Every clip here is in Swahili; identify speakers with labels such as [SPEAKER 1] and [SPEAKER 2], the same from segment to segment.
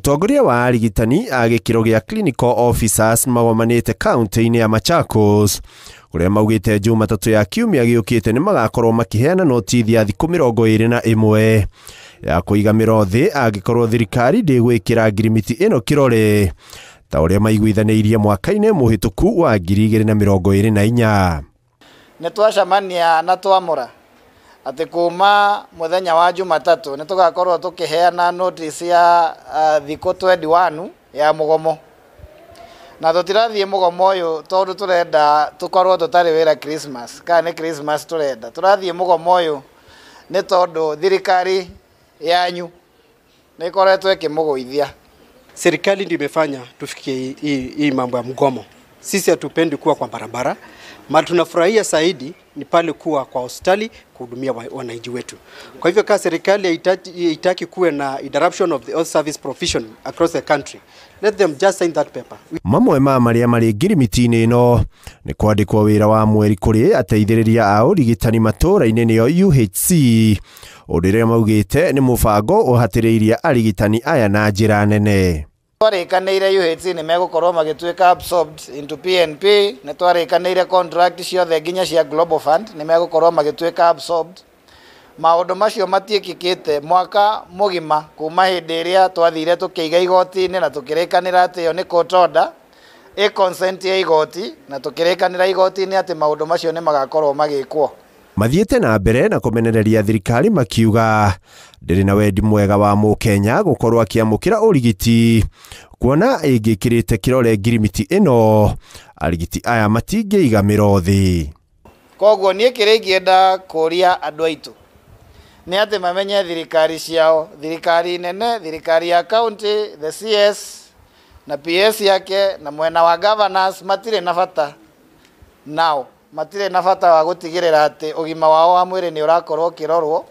[SPEAKER 1] Mutongoria wa arigitani a gikiro gia clinical officers magomanite county-ini ya Machakos uria maugite Jumatatu ya kiumia giukite ni magakorwo makiheana notisi ya thiku 21 ya kuiga mirothi agikorwo thirikari ndigwikira ngirimiti ino kirore ta uria maiguithaniirie mwaka-ini muhituku wa 2024.
[SPEAKER 2] Nitwacamania na twamura ati kuma muthenya wa Jumatatu nitugakorwo tukiheana notice ya thiku 21 ya mugomo, na tutirathie mugomo uyu tondu turenda tukorwo tutari wira Christmas kana Christmas turenda turathie mugomo uyu ni tondu thirikari yanyu nikoretwo ikimuguithia.
[SPEAKER 3] Serikali ndio imefanya tufikie hii mambo ya mgomo. Sisi hatupendi kuwa kwa barabara, bali tunafurahia zaidi ni pale kuwa kwa hospitali kuhudumia wananchi wetu. Kwa hivyo kama serikali haitaki kuwe na interruption of the health service provision across the country, let them just sign that paper.
[SPEAKER 1] Mamwe ma maria mari ngirimiti-ini ino ni kwandikwo wira wa mweri kuri ateithiriria a urigitani matura-ini niyo UHC uriria maugite ni mubango uhatiriirie arigitani aya na njira nene.
[SPEAKER 2] Twarikaniire UHC ni megukorwo magituika absorbed into PNP, ni twarikaniire contract ciothe nginya cia Global Fund ni megukorwo magituika absorbed. Maundu macio matiekikite mwaka mugima kuma hindi iria twathire tukiiga igoti-ini na tukirikanira ati yo ni court order consent ya igoti na tukirikanira igoti-ini ati maundu macio ni magakorwo magikwo.
[SPEAKER 1] Mathiete na mbere na kumenereria thirikari makiuga ndiri na wendi mwega wa Mukenya gukorwo akiamukira urigiti kuona ingikirite kirore ngirimiti ino arigiti aya matingiiga mirothi.
[SPEAKER 2] Koguo nie kiringienda kuria andu aitu ni ati mamenye thirikari ciao, thirikari nene, thirikari ya county, the CS na PS yake na mwena wa governors matire na bata nao, matire na bata wa gutigirira ati ugima wao wa mwiri ni urakorwo kirorwo,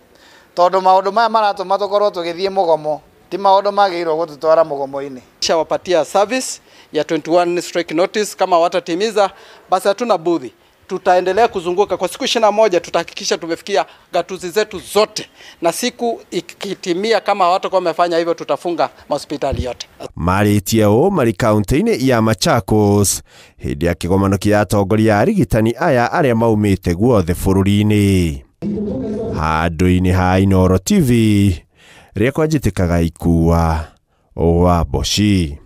[SPEAKER 2] tondu maundu maya maratuma tukorwo tugithie mugomo ti maundu magirwo gututwara mugomo-ini.
[SPEAKER 3] Shawapatia service ya 21 strike notice, kama watatimiza basi hatuna budhi, tutaendelea kuzunguka kwa siku 21. Tutahakikisha tumefikia gatuzi zetu zote, na siku ikitimia kama watu wamefanya hivyo tutafunga hospitali yote.
[SPEAKER 1] Maritie o mari county-ini ya Machakos hindi ya kigomano kia atongoria arigitani aya aria maumite guothe bururi-ini. Handu-ini ha Inooro TV riakwa njitikaga ikua wa Boshi.